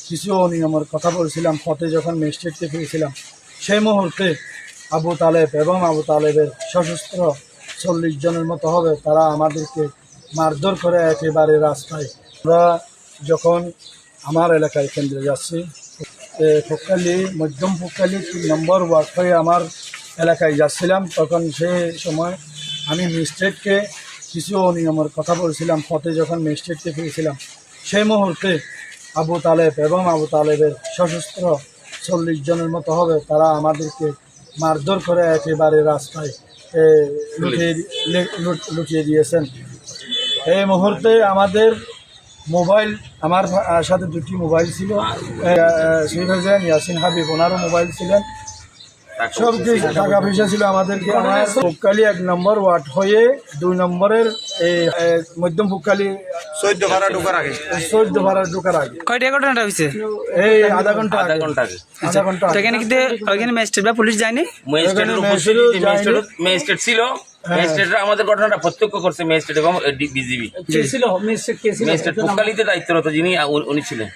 কিছু অনিয়মের কথা বলছিলাম পথে যখন ম্যাজিস্ট্রেটকে ফিরেছিলাম সেই মুহূর্তে আবু তালেব এবং আবু তালেবের সশস্ত্র 40 জনের মতো হবে, তারা আমাদেরকে মারধর করে একেবারে রাস্তায়। আমরা যখন আমার এলাকায় কেন্দ্রে যাচ্ছি, ফোক্কালি মধ্যম ফোক্কালি 3 নম্বর ওয়ার্ড হয়ে আমার এলাকায় যাচ্ছিলাম, তখন সেই সময় আমি ম্যাজিস্ট্রেটকে কিছু অনিয়মের কথা বলছিলাম পথে যখন ম্যাজিস্ট্রেটকে ফিরেছিলাম সেই মুহূর্তে আবু তালেব এবং আবু তালেবের সশস্ত্র 40 জনের মতো হবে, তারা আমাদেরকে মারধর করে একেবারে রাস্তায় লুকিয়ে দিয়েছেন। এই মুহূর্তে আমাদের মোবাইল, আমার সাথে 2টি মোবাইল ছিল, শহীদ হোসেন ইয়াসিন হাবিব ওনারও মোবাইল ছিলেন, সব কিছু টাকা পয়সা ছিল আমাদেরকে। আমার ফুক্কালি 1 নম্বর ওয়ার্ড হয়ে 2 নম্বরের এই মধ্যম ফুক্কালি 14 ভাড়া ঢোকার আগে কয়টা ঘটনাটা হয়েছে? এই আধা ঘন্টা আগে। সেখানে কিন্তু ওইখানে ম্যাজিস্ট্রেট বা পুলিশ যায়নি? ম্যাজিস্ট্রেট ছিল, ম্যাজিস্ট্রেটরা আমাদের ঘটনাটা প্রত্যক্ষ করছে, ম্যাজিস্ট্রেট এবং বিজিবি। ম্যাজিস্ট্রেট ফুক্কালিতে দায়িত্বরত যিনি উনি ছিলেন।